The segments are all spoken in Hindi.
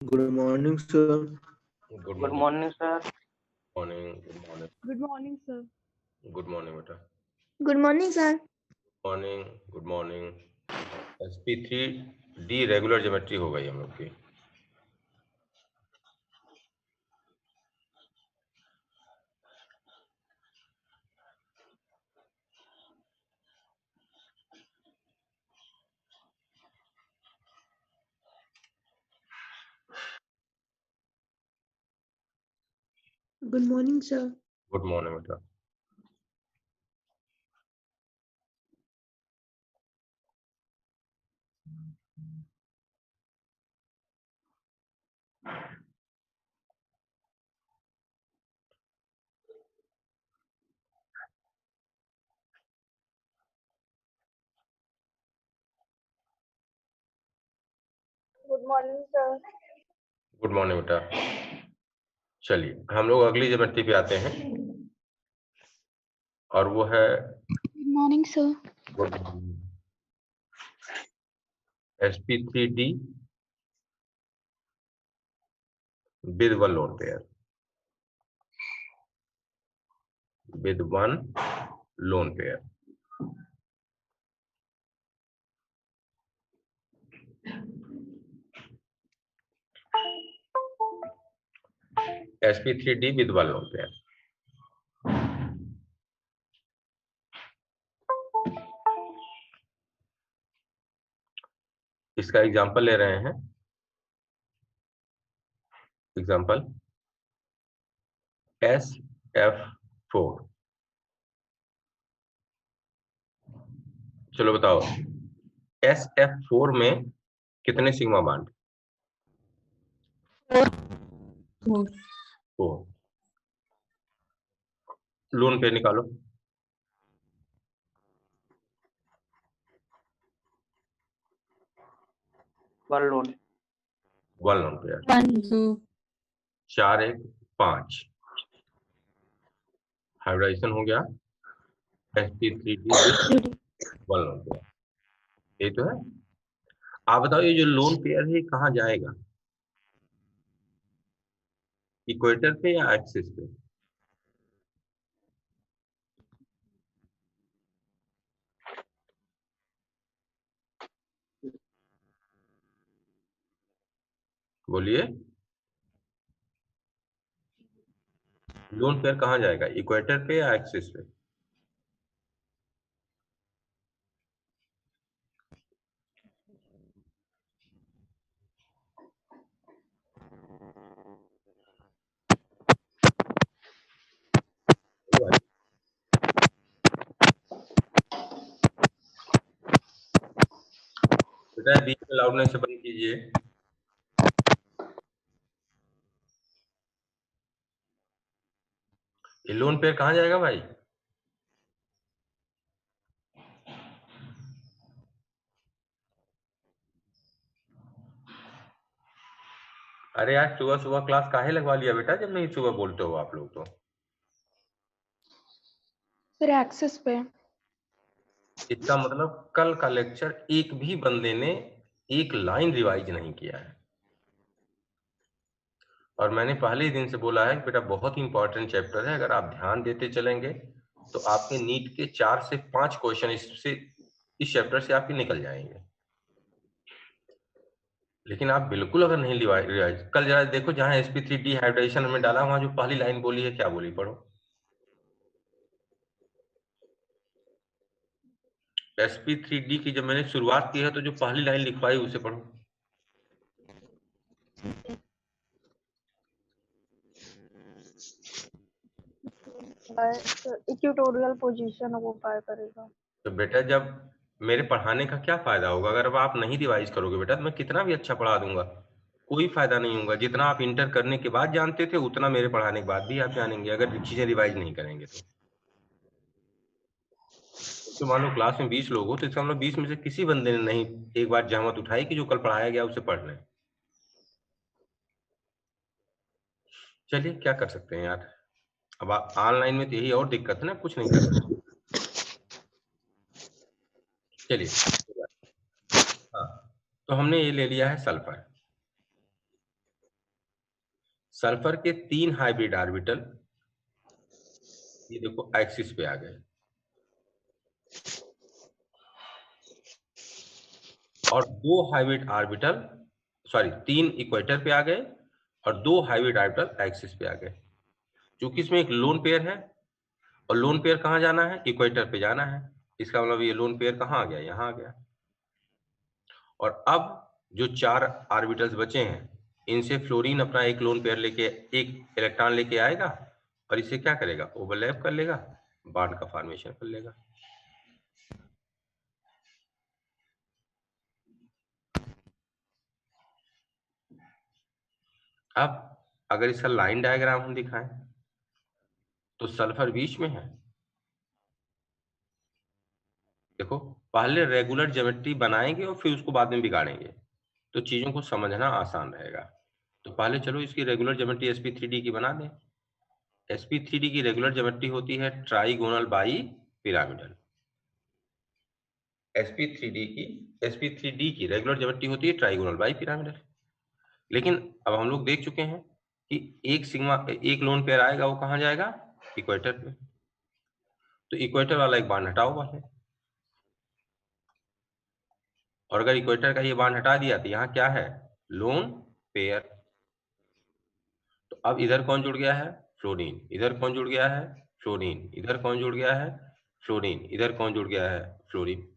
Good morning, sir. Good Good morning. morning, sir. Morning. Good morning. Good morning, sir. Good morning, beta. Good morning, sir. Morning. Good morning. SP3D regular geometry हो गई हम लोग की। Good morning, sir. Good morning बेटा। Good morning, sir. Good morning बेटा। चलिए हम लोग अगली ज्योमेट्री पे आते हैं और वो है Good morning, sir. SP3D with one lone pair. With one lone pair. SP3D with one lone pair. इसका एग्जांपल ले रहे हैं। Example SF4। चलो बताओ SF4 में कितने सिग्मा बॉन्ड? 4। लोन पेयर निकालो। One loan. One lone pair. 1, 2. 4 1 5 hybridization हो गया SP3D वन लोन पेयर। ये तो है। आप बताओ ये जो लोन पेयर है कहाँ जाएगा? इक्वेटर पे या एक्सिस पे? बोलिए लोन पेयर कहाँ जाएगा? इक्वेटर पे या एक्सिस पे? बेटा बीच में लाउडनेस से बंद कीजिए। ये लोन पेयर कहाँ जाएगा भाई? अरे यार सुबह सुबह क्लास काहे लगवा लिया बेटा जब नहीं सुबह बोलते हो आप लोग तो। फिर एक्सेस पे। इसका मतलब कल का लेक्चर एक भी बंदे ने एक लाइन रिवाइज नहीं किया है। और मैंने पहले ही दिन से बोला है कि बेटा बहुत ही इंपॉर्टेंट चैप्टर है, अगर आप ध्यान देते चलेंगे तो आपके नीट के 4 से 5 क्वेश्चन इस चैप्टर से आपके निकल जाएंगे। लेकिन आप बिल्कुल अगर नहीं रिवाइज, कल जरा देखो जहां SP3D हाइब्रिडाइजेशन में डाला वहां जो पहली लाइन बोली है क्या बोली, पढ़ो। SP3D की जब मैंने शुरुआत की है तो जो पहली लाइन लिखवाई उसे पढ़ो। इक्वेटोरियल पोजीशन वो पार करेगा। तो बेटा जब मेरे पढ़ाने का क्या फायदा होगा अगर अब आप नहीं रिवाइज करोगे बेटा, तो मैं कितना भी अच्छा पढ़ा दूंगा कोई फायदा नहीं होगा। जितना आप इंटर करने के बाद जानते थे उतना मेरे पढ़ाने के बाद भी आप जानेंगे अगर चीजें रिवाइज नहीं करेंगे तो मान लो क्लास में 20 लोग हो तो इसका मतलब 20 में से किसी बंदे ने नहीं एक बार जहमत उठाई कि जो कल पढ़ाया गया उसे पढ़ लें। चलिए क्या कर सकते हैं यार, अब आप ऑनलाइन में तो यही और दिक्कत है ना, कुछ नहीं कर सकते। चलिए हाँ, तो हमने ये ले लिया है सल्फर। सल्फर के 3 हाइब्रिड ऑर्बिटल ये देखो एक्सिस पे आ गए और 2 हाइब्रिड ऑर्बिटल 3 इक्वेटर पे आ गए और 2 हाइब्रिड ऑर्बिटल एक्सिस पे आ गए। क्योंकि इसमें एक लोन पेयर है और लोन पेयर कहाँ जाना है? इक्वेटर पे जाना है। इसका मतलब ये लोन पेयर कहाँ आ गया? यहाँ आ गया। और अब जो 4 ऑर्बिटल्स बचे हैं इनसे फ्लोरीन अपना एक लोन पेयर लेके एक इलेक्ट्रॉन लेके आएगा और इसे क्या करेगा? ओवरलैप कर लेगा, बॉन्ड का फॉर्मेशन कर लेगा। अब अगर इसका लाइन डायग्राम हम दिखाएं तो सल्फर बीच में है। देखो पहले रेगुलर ज्योमेट्री बनाएंगे और फिर उसको बाद में बिगाड़ेंगे तो चीजों को समझना आसान रहेगा। तो पहले चलो इसकी रेगुलर ज्योमेट्री sp3d की बना दें। sp3d की रेगुलर ज्योमेट्री होती है ट्राइगोनल बाई पिरामिडल। sp3d की रेगुलर ज्योमेट्री होती है ट्राइगोनल बाई पिरामिडल। लेकिन अब हम लोग देख चुके हैं कि एक लोन पेयर आएगा, वो कहाँ जाएगा? इक्वेटर पे। तो इक्वेटर वाला एक बांड हटाओ पहले, और अगर इक्वेटर का ये बांड हटा दिया तो यहाँ क्या है? Lone pair. तो अब इधर कौन जुड़ गया है? फ्लोरीन। इधर कौन जुड़ गया है? फ्लोरीन। इधर कौन जुड़ गया है? फ्लोरीन। इधर कौन जुड़ गया है? फ्लोरीन।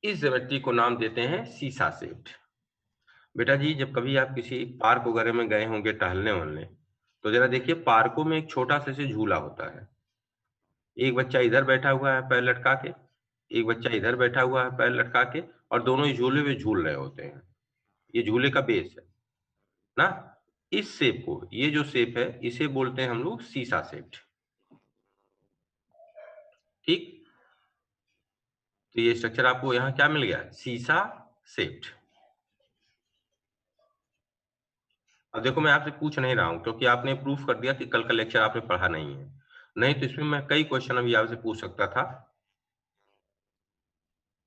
इस ज्योमेट्री को नाम देते हैं सीसा शेप्ड। बेटा जी जब कभी आप किसी पार्क वगैरह में गए होंगे टहलने वहलने, तो जरा देखिए पार्कों में एक छोटा सा से झूला होता है। एक बच्चा इधर बैठा हुआ है पैर लटका के, एक बच्चा इधर बैठा हुआ है पैर लटका के, और दोनों ही झूले में झूल रहे होते हैं। ये झूले का बेस है ना। इस शेप को, ये जो शेप है इसे बोलते हैं हम लोग सीसा शेप्ड। ठीक, तो ये स्ट्रक्चर आपको यहाँ क्या मिल गया? सीसा शेप्ड। अब देखो मैं आपसे पूछ नहीं रहा हूं क्योंकि आपने प्रूफ कर दिया कि कल का लेक्चर आपने पढ़ा नहीं है। नहीं तो इसमें मैं कई क्वेश्चन अभी आपसे पूछ सकता था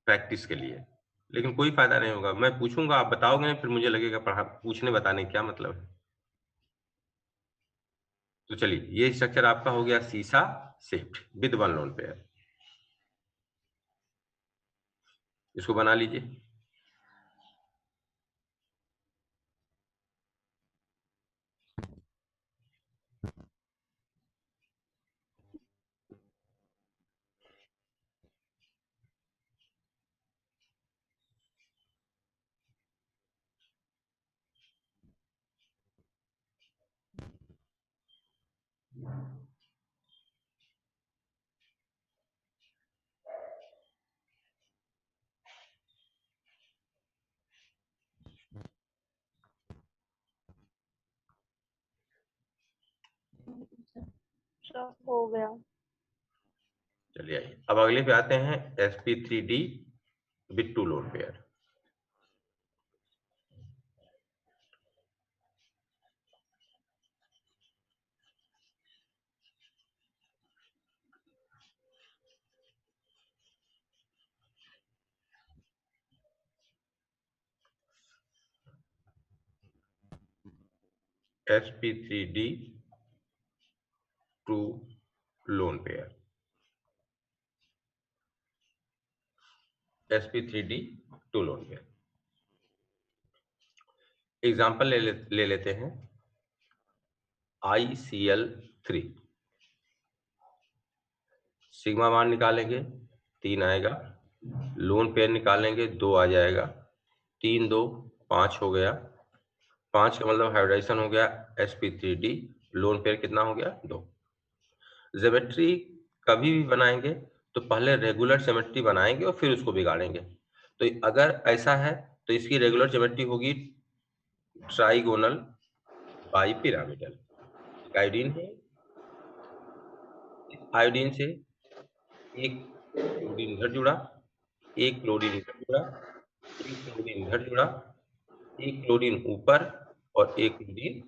प्रैक्टिस के लिए, लेकिन कोई फायदा नहीं होगा। मैं पूछूंगा, आप बताओगे, फिर मुझे लगेगा पढ़ा पूछने बताने क्या मतलब है। तो चलिए ये स्ट्रक्चर आपका हो गया सीसा shaped with one lone pair. इसको बना लीजिए। सब हो गया। चलिए आइए अब अगले पे आते हैं sp3d with two lone pair. sp3d two lone pair, sp3d two lone pair. Example ले लेते हैं ICl3। सिग्मा मान निकालेंगे 3 आएगा, लोन पेयर निकालेंगे 2 आ जाएगा, 3 2 5 हो गया, 5 का मतलब हाइब्रिडाइजेशन हो गया sp3d, लोन पेयर कितना हो गया? 2। ज्योमेट्री कभी भी बनाएंगे तो पहले रेगुलर ज्योमेट्री बनाएंगे और फिर उसको बिगाड़ेंगे। तो अगर ऐसा है तो इसकी रेगुलर ज्योमेट्री होगी ट्राइगोनल बाई पिरामिडल। आयोडीन है, आयोडीन से एक क्लोरीन इधर जुड़ा, एक क्लोरीन इधर जुड़ा, एक क्लोरीन इधर जुड़ा, एक क्लोरीन ऊपर और एक क्लोरीन।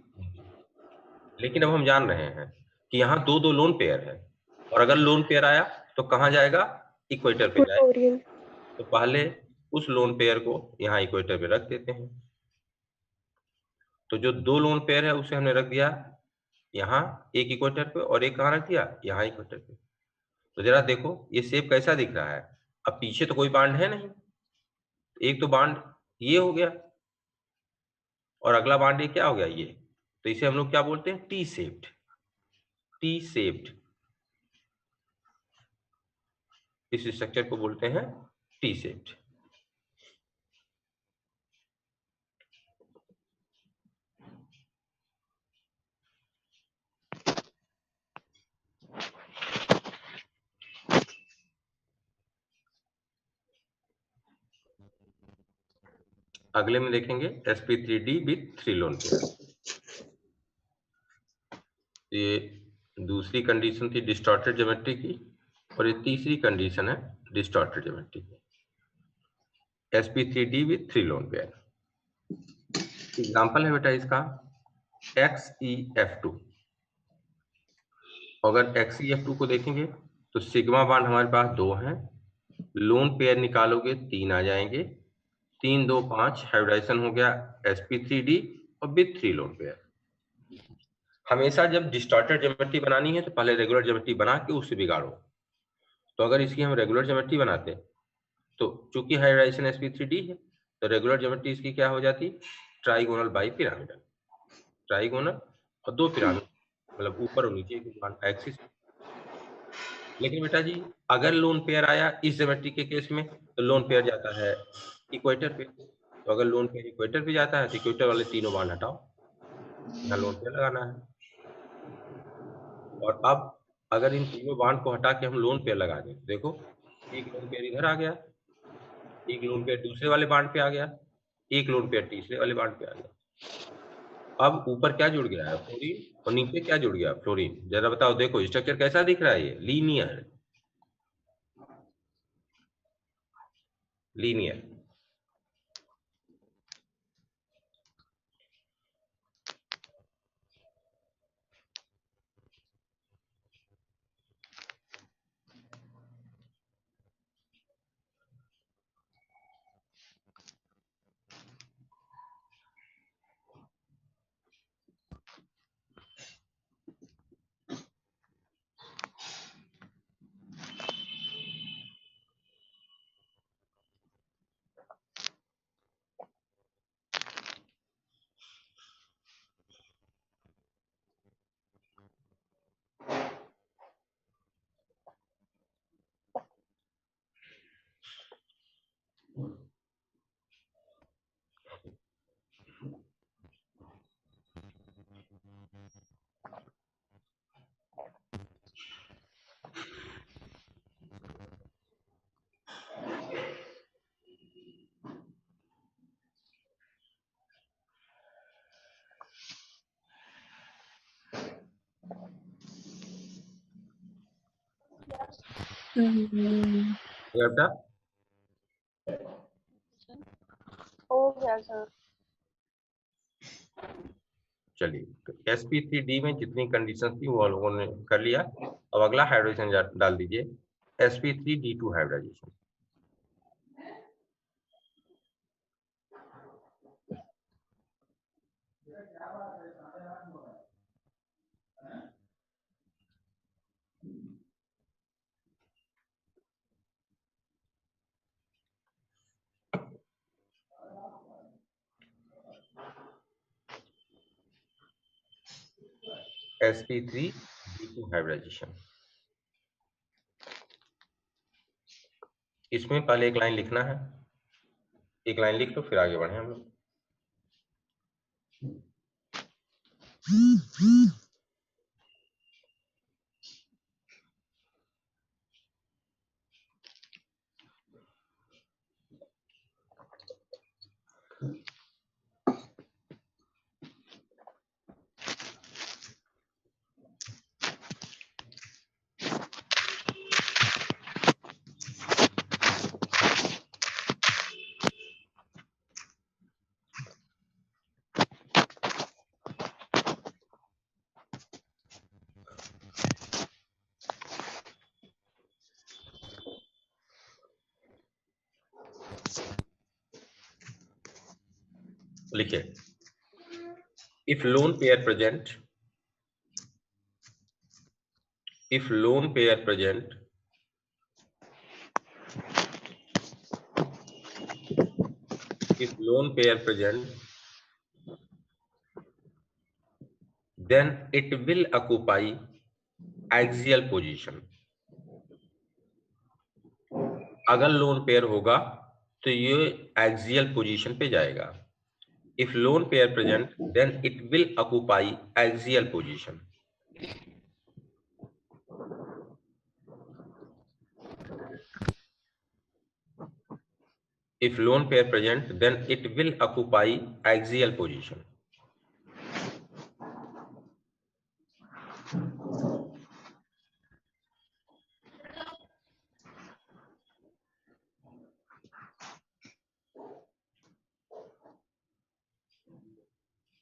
लेकिन अब हम जान रहे हैं कि यहाँ 2 लोन पेयर है, और अगर लोन पेयर आया तो कहाँ जाएगा? इक्वेटर पे जाएगा। तो पहले उस लोन पेयर को यहाँ इक्वेटर पे रख देते हैं। तो जो दो लोन पेयर है उसे हमने रख दिया यहाँ एक इक्वेटर पे और एक कहाँ रख दिया, यहाँ इक्वेटर पे। तो जरा देखो ये शेप कैसा दिख रहा है। अब पीछे तो कोई बांड है नहीं, एक तो बांड ये हो गया और अगला बांड ये क्या हो गया, ये। तो इसे हम लोग क्या बोलते हैं, टी शेप्ड। टी शेप्ड इस स्ट्रक्चर को बोलते हैं टी शेप्ड। अगले में देखेंगे sp3d विथ 3 लोन पेयर। ये दूसरी कंडीशन थी डिस्टॉर्टेड ज्योमेट्री की और ये तीसरी कंडीशन है डिस्टॉर्टेड ज्योमेट्री की। sp3d with 3 lone pair. Example है बेटा इसका XeF2। अगर XeF2 को देखेंगे तो सिग्मा बांड हमारे पास 2 हैं, लोन पेयर निकालोगे 3 आ जाएंगे, 3 2 5 हाइब्रिडाइजेशन हो गया sp3d और विथ 3 लोन पेयर। हमेशा जब डिस्टॉर्टेड ज्योमेट्री बनानी है तो पहले रेगुलर ज्योमेट्री बना के उससे बिगाड़ो। तो अगर इसकी हम रेगुलर ज्योमेट्री बनाते तो चूंकि हाइब्रिडाइजेशन sp3d है तो रेगुलर ज्योमेट्री इसकी क्या हो जाती, ट्राइगोनल बाई पिरामिडल। ट्राइगोनल और 2 पिरामिड मतलब ऊपर और नीचे की एक्सिस। लेकिन बेटा जी अगर लोन पेयर आया इस ज्योमेट्री के केस में तो लोन पेयर जाता है इक्वेटर पे। तो अगर लोन पेयर इक्वेटर पे जाता है तो इक्वेटर वाले तीनों बांड हटाओ, यहाँ लोन पेयर लगाना है। और अब अगर इन तीनों बांड को हटा के हम लोन पेयर लगा दें, देखो एक लोन पेयर इधर आ गया, एक लोन पेयर दूसरे वाले बांड पे आ गया, एक लोन पेयर तीसरे वाले बांड पे आ गया। अब ऊपर क्या जुड़ गया है, फ्लोरीन, और नीचे क्या जुड़ गया, फ्लोरीन। जरा बताओ, देखो स्ट्रक्चर कैसा दिख रहा है, ये लीनियर। लीनियर बेटा हो गया सर। चलिए, तो sp3d में जितनी कंडीशन थी वो हम लोगों ने कर लिया। अब अगला हाइड्रोजन डाल दीजिए sp3d2 हाइब्रिडाइजेशन। sp3d2 hybridisation. इसमें पहले एक लाइन लिखना है, एक लाइन लिख लो फिर आगे बढ़े हम लोग। लिखिए if lone pair present, if lone pair present, if lone pair present, then it will occupy axial position. अगर लोन पेयर होगा तो ये एक्सियल पोजीशन पे जाएगा. If lone pair present then it will occupy axial position. If lone pair present, then it will occupy axial position.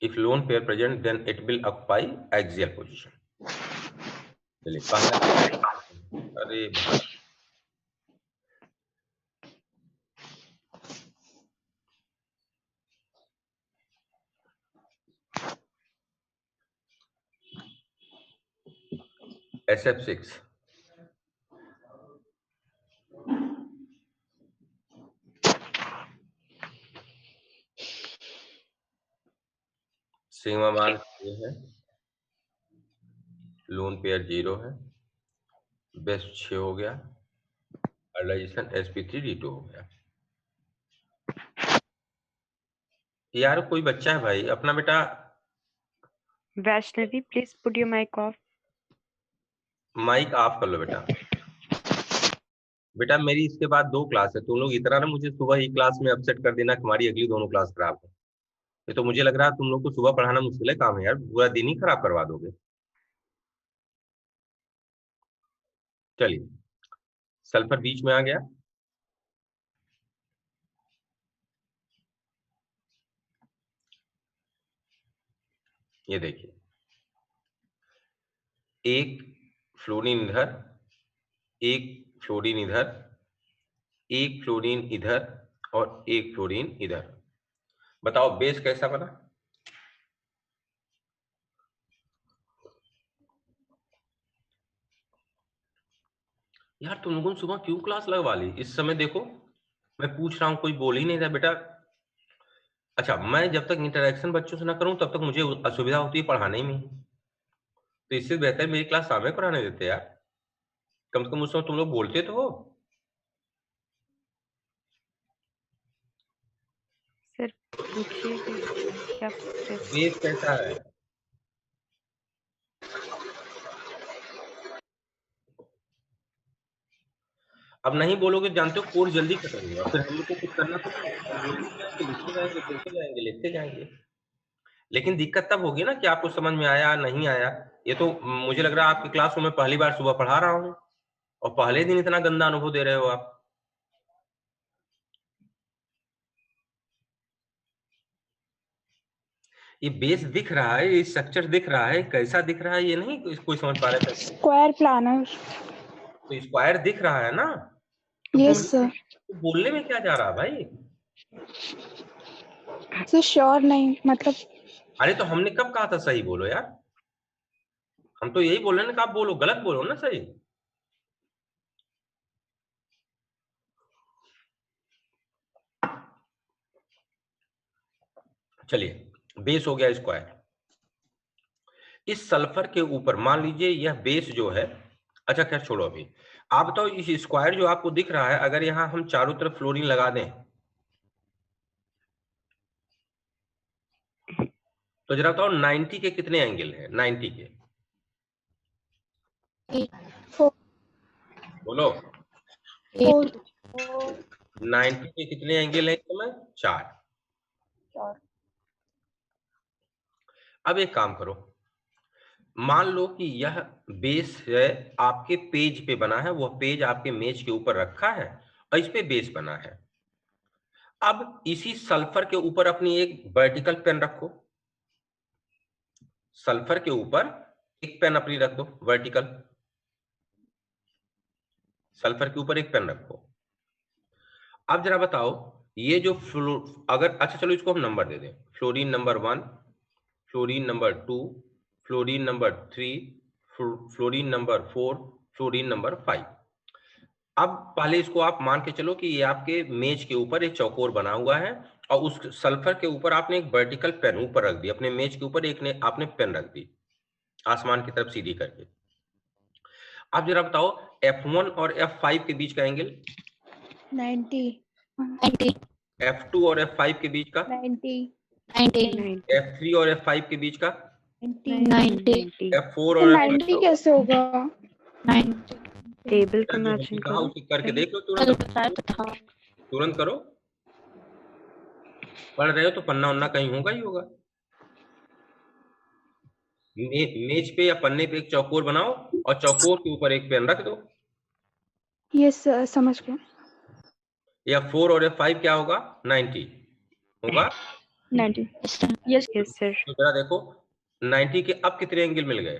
If lone pair present, then it will occupy axial position. चलिए पहला, अरे SF6 सिग्मा मान ये है, लोन पेयर 0 है, बेस्ट 6 हो गया, आइडियलाइजेशन sp3d2 हो गया. यार कोई बच्चा है भाई, अपना बेटा Vaishnavi, please put your mic off. Mic off कर लो बेटा. बेटा मेरी इसके बाद 2 क्लास है, तुम लोग इतना ना मुझे सुबह ही क्लास में अपसेट कर देना कि हमारी अगली दोनों क्लास खराब है. ये तो मुझे लग रहा है तुम लोग को सुबह पढ़ाना मुश्किल है काम है यार, पूरा दिन ही खराब करवा दोगे. चलिए सल्फर बीच में आ गया. ये देखिए, एक फ्लोरीन इधर, एक फ्लोरीन इधर, एक फ्लोरीन इधर और एक फ्लोरीन इधर. बताओ बेस कैसा बना? यार तुम लोगों ने सुबह क्यों क्लास लगवा ली? इस समय देखो मैं पूछ रहा हूं, कोई बोल ही नहीं रहा बेटा. अच्छा, मैं जब तक इंटरेक्शन बच्चों से ना करूं तब तक मुझे असुविधा होती है पढ़ाने में. तो इससे बेहतर मेरी क्लास सामने कराने देते यार, कम से कम उस समय तुम लोग बोलते तो हो. सर पूछिए कि क्या पूछ रहे थे. बेस कैसा है? अब नहीं बोलोगे, जानते हो कोर्स जल्दी खत्म होगा, फिर हम लोग को कुछ करना तो लिखते जाएंगे, लिखते जाएंगे, लिखते जाएंगे. लेकिन दिक्कत तब होगी ना कि आपको समझ में आया नहीं आया. ये तो मुझे लग रहा है आपकी क्लास में मैं पहली बार सुबह पढ़ा रहा हूँ और पहले दिन इतना गंदा अनुभव दे रहे हो आप. ये बेस दिख रहा है, ये स्ट्रक्चर दिख रहा है, कैसा दिख रहा है ये नहीं कोई समझ पा रहा है. Square planar. तो स्क्वायर दिख रहा है ना? Yes sir. तो बोलने में क्या जा रहा है भाई? सर श्योर नहीं, मतलब अरे तो हमने कब कहा था सही बोलो यार? हम तो यही बोल रहे हैं ना कि आप बोलो, गलत बोलो ना सही. चलिए बेस हो गया स्क्वायर. इस सल्फर के ऊपर मान लीजिए यह बेस जो है, अच्छा खैर छोड़ो अभी. आप बताओ इस स्क्वायर जो आपको दिख रहा है, अगर यहां हम चारों तरफ फ्लोरीन लगा दें तो जरा बताओ 90 के कितने एंगल हैं? 90 के बोलो. 90 के कितने एंगल हैं? तो मैं 4. अब एक काम करो, मान लो कि यह बेस है, आपके पेज पे बना है, वह पेज आपके मेज के ऊपर रखा है और इस पे बेस बना है. अब इसी सल्फर के ऊपर अपनी एक वर्टिकल पेन रखो, सल्फर के ऊपर एक पेन अपनी रख दो वर्टिकल, सल्फर के ऊपर एक पेन रखो. अब जरा बताओ ये जो अगर अच्छा चलो इसको हम नंबर दे दें, fluorine number 1, fluorine number 2, fluorine number 3, fluorine number 4, fluorine number 5। अब पहले इसको आप मान के चलो कि ये आपके मेज के ऊपर एक चौकोर बना हुआ है और उस सल्फर के ऊपर आपने एक वर्टिकल पेन ऊपर रख दी, अपने मेज के ऊपर एक ने आपने पेन रख दी आसमान की तरफ सीधी करके। आप जरा बताओ F1 और F5 के बीच का एंगल, 90 F2 और F5 के बीच का, 90 F3 और F5 के बीच का, 90 F4 और F5 90 कैसे होगा? टेबल को जो मैचिंग कहा करो। उसे करके देख लो, तुरंत करो। पढ़ रहे हो तो पन्ना उन्ना कहीं होगा ही होगा। मेज पे या पन्ने पे एक चौकोर बनाओ और चौकोर के ऊपर एक पेन रख दो। यस सर, समझ गए। या 4 और F5 क्या होगा? 90 होगा। 90 यस सर। तो जरा देखो 90 के अब कितने एंगल मिल गए?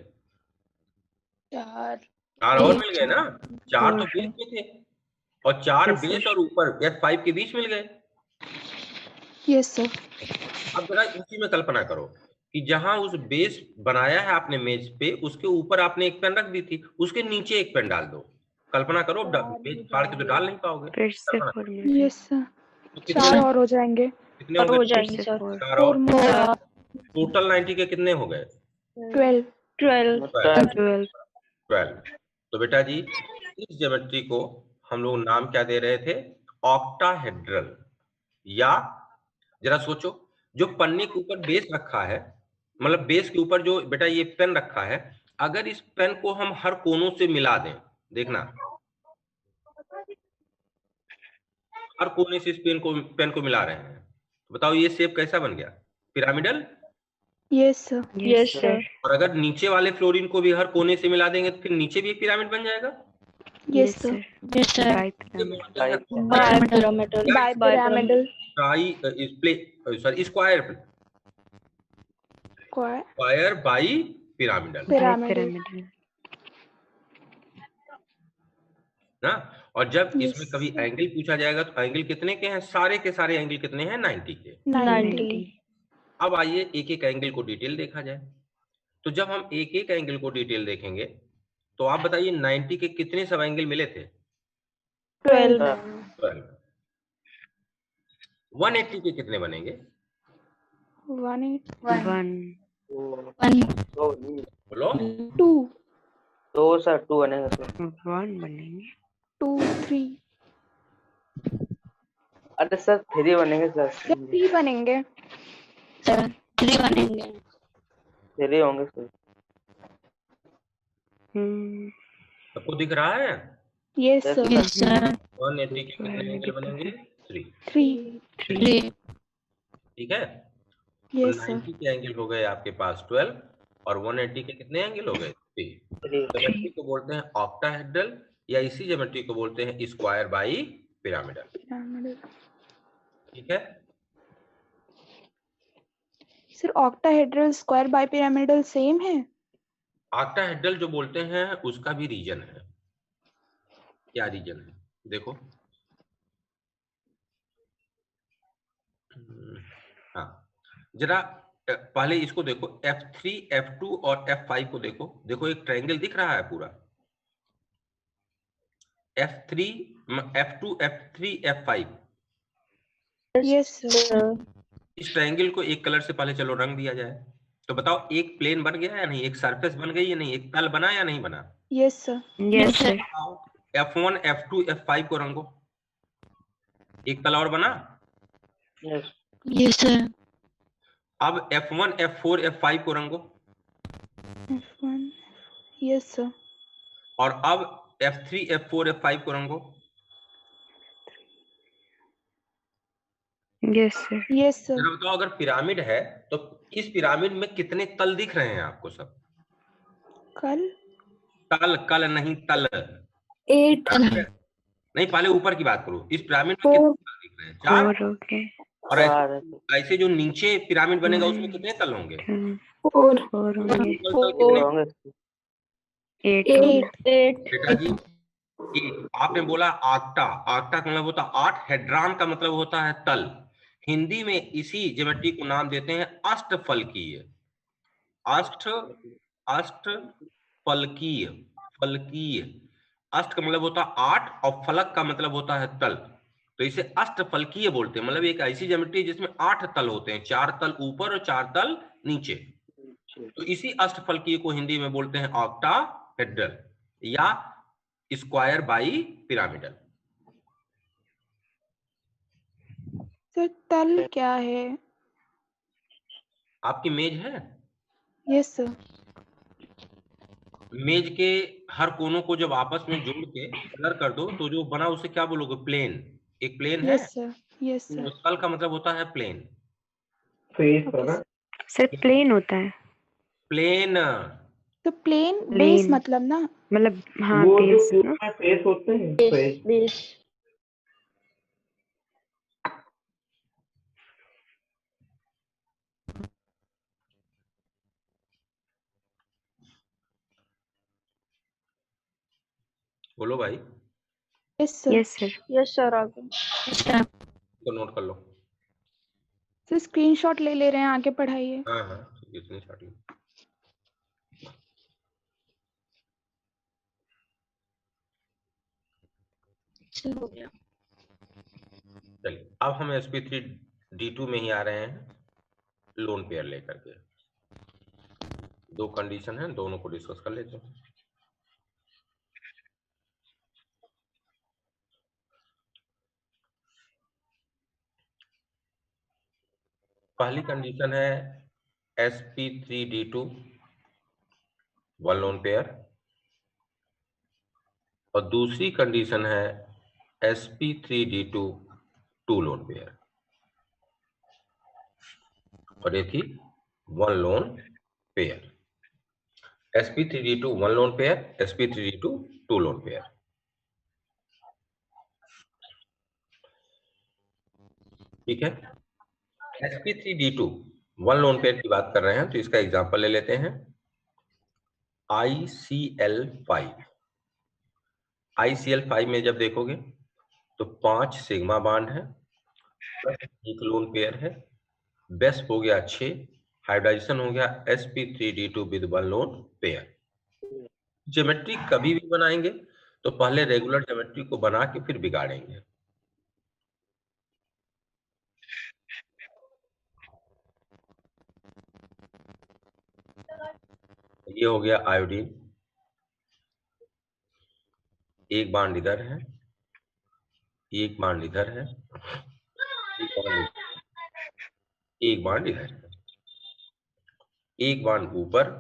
4 और मिल गए ना, 4 तो बेस में थे और 4 Yes, sir. बेस और ऊपर F5 के बीच मिल गए। Yes sir. अब जरा उसी में कल्पना करो कि जहां उस बेस बनाया है आपने मेज पे, उसके ऊपर आपने एक पेन रख दी थी, उसके नीचे एक पेन डाल दो। कल्पना करो, बेस फाड़ के तो डाल नहीं पाओगे। फिर से कल्पना 4 करो। मिल यस सर। तो कितने 4 और हो जाएंगे। कितने हो गए? जाएंगे सर। 4 और 4 टोटल 90 के कितने हो गए? 12 12 12। तो बेटा जी इस ज्योमेट्री को हम लोग नाम क्या दे रहे थे? ऑक्टाहेड्रल। या जरा सोचो, जो पन्ने के ऊपर बेस रखा है, मतलब बेस के ऊपर जो बेटा ये पेन रखा है, अगर इस पेन को हम हर कोनों से मिला दें, देखना हर कोने से इस पेन को मिला रहे हैं, तो बताओ ये शेप कैसा बन गया? Pyramidal. Yes sir. Yes sir. और अगर नीचे वाले फ्लोरीन को भी हर कोने से मिला देंगे तो फिर नीचे भी एक पिरामिड बन जाएगा। Yes sir. Bipyramidal. Square bi pyramidal ना। और जब इसमें कभी एंगल पूछा जाएगा तो एंगल कितने के हैं? सारे के सारे एंगल कितने हैं? 90 के। 90। अब आइए एक एक एंगल को डिटेल देखा जाए। तो जब हम एक एक एंगल को डिटेल देखेंगे तो आप बताइए 90 के कितने सब एंगल मिले थे? 12। 180 के कितने बनेंगे? 1 बोलो। 2 सर, 2 बनेगा सर। 1 बनेंगे। 2 3। अरे सर 3 बनेंगे सर। 3 बनेंगे। 3 होंगे सर। सबको दिख रहा है? Yes sir. 180 के कितने एंगल बनेंगे? 3। 3। ठीक है। यस 90 के एंगल हो गए आपके पास 12 और 180 के कितने एंगल हो गए? 3। ज्योमेट्री को बोलते हैं ऑक्टाहेड्रल या इसी ज्योमेट्री को बोलते हैं स्क्वायर बाई पिरामिडल। ठीक है sir, octahedral square bipyramidal same है? ऑक्टाहेड्रल जो बोलते हैं उसका भी रीजन है। क्या रीजन है? देखो, हाँ जरा पहले इसको देखो, F3, F2 और F5 को देखो। देखो एक ट्रायंगल दिख रहा है पूरा, F3, F2, F3, F5। Yes sir. इस ट्रायंगल को एक कलर से पहले चलो रंग दिया जाए। तो बताओ एक प्लेन बन गया या नहीं? एक सरफेस बन गई या नहीं? एक तल बना या नहीं बना? Yes sir. Yes sir. F1, F2, F5 को रंगो, एक तल और बना। Yes sir. अब F1, F4, F5 को रंगो। F1। Yes sir. और अब F3, F4, F5 को रंगो। Yes sir. Yes sir. जरा बताओ अगर पिरामिड है तो इस पिरामिड में कितने तल दिख रहे हैं आपको? सब कल नहीं, तल। 8 नहीं, पहले ऊपर की बात करो। इस पिरामिड में कितने तल दिख रहे हैं? 4। ओके। और ऐसे जो नीचे पिरामिड बनेगा उसमें कितने तल होंगे? 4 कितने? 8 बेटा जी 8। आपने बोला आक्टा, आक्टा का मतलब होता है 8, हेड्रान का मतलब होता है तल। हिंदी में इसी ज्योमेट्री को नाम देते हैं अष्टफलकीय। अष्ट अष्ट फलकीय फलकीय। अष्ट का मतलब होता है 8 और फलक का मतलब होता है तल, तो इसे अष्टफलकीय बोलते हैं। मतलब एक ऐसी ज्योमेट्री जिसमें 8 तल होते हैं, 4 तल ऊपर और 4 तल नीचे। तो इसी अष्टफलकीय को हिंदी में बोलते हैं ऑक्टाहेड्रल या स्क्वायर बाई पिरामिडल। सर तल क्या है? आपकी मेज है? Yes sir. मेज के हर कोनों को जब आपस में जोड़ के कलर कर दो तो जो बना उसे क्या बोलोगे? प्लेन। एक प्लेन है, यस सर। यस तो सर। तल का मतलब होता है plane. Okay sir. Sir plane होता है। प्लेन। तो प्लेन बेस प्लेन मतलब ना? मतलब हाँ वो जो बेस क्यूब ना। में फेस होते हैं, बेस फेस। बेस। बोलो भाई, yes sir. Yes sir. Yes sir आगे। तो नोट कर लो। सर स्क्रीनशॉट ले रहे हैं, आगे पढ़ाइए। हाँ हाँ, इतनी स्टार्टिंग। हो गया। चलिए अब हम sp3d2 में ही आ रहे हैं, लोन पेयर लेकर के। दो कंडीशन है, दोनों को डिस्कस कर लेते हैं। पहली कंडीशन है sp3d2 वन लोन पेयर, और दूसरी कंडीशन है sp3d2 टू लोन पेयर, और ये थी one lone pair. sp3d2 one lone pair, sp3d2 two lone pair. ठीक है, sp3d2 वन लोन पेयर की बात कर रहे हैं तो इसका एग्जांपल ले लेते हैं। ICl5। ICl5 में जब देखोगे तो 5 सिग्मा बॉन्ड है, एक लोन पेयर है, बेस हो गया 6, हाइब्रिडाइजेशन हो गया sp3d2 with one lone pair. Geometry कभी भी बनाएंगे तो पहले रेगुलर ज्योमेट्री को बना के फिर बिगाड़ेंगे। ये हो गया आयोडीन, एक बांड इधर है, एक बांड इधर है, एक बांड इधर है, एक बांड ऊपर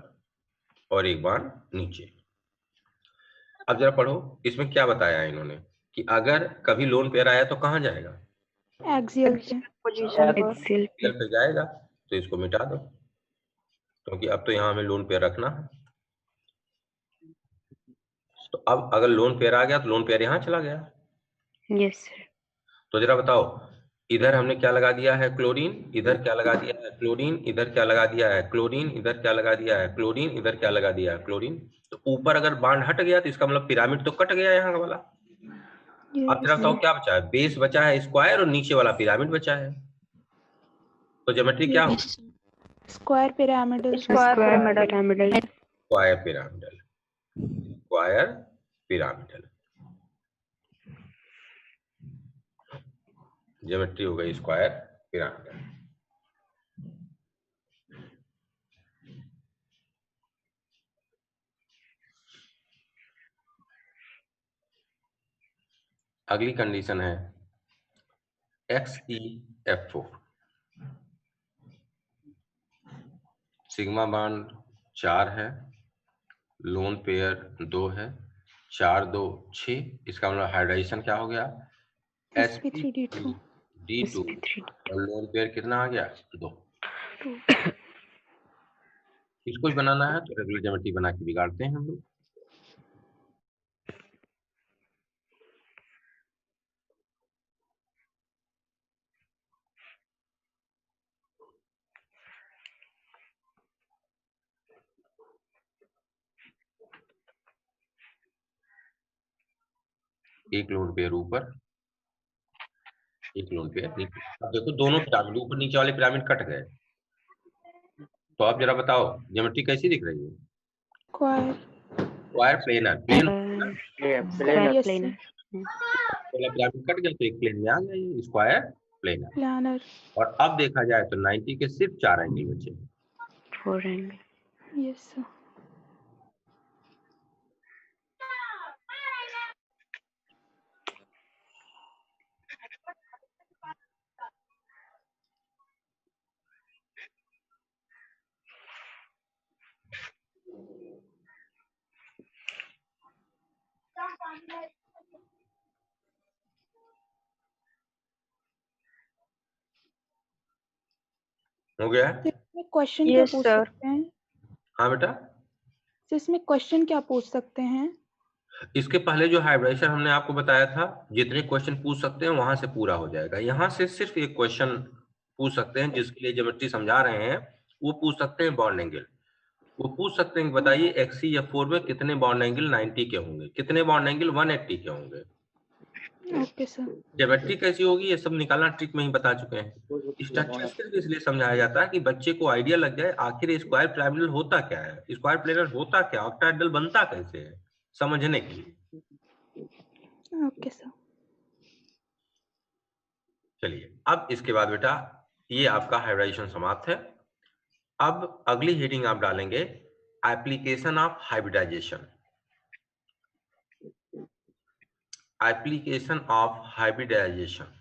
और एक बांड नीचे। अब जरा पढ़ो, इसमें क्या बताया है इन्होंने कि अगर कभी लोन पेयर आया तो कहाँ जाएगा? एक्सियल पे। पोजीशन पर। एक्सेल पेयर पे जाएगा, तो इसको मिटा दो क्योंकि अब तो यहाँ हमें लोन पेयर रखना है। तो अब अगर लोन पेयर आ गया तो लोन पेयर यहाँ चला गया। Yes sir. तो जरा बताओ, इधर हमने क्या लगा दिया है? क्लोरीन। इधर क्या लगा दिया है? क्लोरीन। इधर क्या लगा दिया है? क्लोरीन। इधर क्या लगा दिया है? क्लोरीन। इधर क्या लगा दिया है? क्लोरीन। तो ऊपर अगर बांड हट गया तो इसका मतलब पिरामिड तो कट गया यहाँ वाला। अब जरा बताओ क्या बचा है? बेस बचा है स्क्वायर और नीचे वाला पिरामिड बचा है। तो ज्योमेट्री क्या हो? Square pyramidal. Square pyramidal. Pyramidal. Square pyramidal. Square pyramidal geometry हो गई स्क्वायर पिरामिडल। अगली कंडीशन है XeF4। सिग्मा बॉन्ड 4 है, लोन पेयर 2 है, 4 2 6, इसका मतलब हाइब्रिडाइजेशन क्या हो गया? sp3d2। sp3d2 और लोन पेयर कितना आ गया? 2। इसको भी बनाना है तो रेगुलर ज्योमेट्री बना के बिगाड़ते हैं हम लोग। एक लोन पेयर ऊपर, एक लोन पेयर नीचे। अब देखो दोनों पिरामिड ऊपर नीचे वाले पिरामिड कट गए, तो आप जरा बताओ ज्योमेट्री कैसी दिख रही है? Square. Square planar, plane planar. Yes, planar sir. वाला पिरामिड कट गया तो एक प्लेन में आ गया ये स्क्वायर प्लेनर। Planar. और अब देखा जाए तो 90 के सिर्फ 4 एंगल बचे। 4 एंगल। Yes, sir. हो गया? तो इसमें क्वेश्चन क्या Yes, पूछ sir. सकते हैं? हाँ बेटा, तो इसमें क्वेश्चन क्या पूछ सकते हैं? इसके पहले जो हाइब्रिडेशन हमने आपको बताया था, जितने क्वेश्चन पूछ सकते हैं वहां से पूरा हो जाएगा। यहाँ से सिर्फ एक क्वेश्चन पूछ सकते हैं, जिसके लिए ज्योमेट्री समझा रहे हैं, वो पूछ सकते हैं बॉन्ड एंगल। वो पूछ सकते हैं बताइए XCF4 में कितने बॉन्ड एंगल 90 के होंगे, कितने बॉन्ड एंगल 180 के होंगे। Okay sir. ज्योमेट्री कैसी होगी ये सब निकालना ट्रिक में ही बता चुके हैं। स्ट्रक्चर सिर्फ इसलिए समझाया जाता है कि बच्चे को आइडिया लग जाए आखिर स्क्वायर पिरामिडल होता क्या है, स्क्वायर प्लेनर होता क्या, ऑक्टाहेड्रल बनता कैसे है, समझने के लिए। Okay sir. चलिए अब इसके बाद बेटा ये आपका हाइब्रिडाइजेशन समाप्त है। अब अगली हेडिंग आप डालेंगे application of hybridization. Application of hybridization.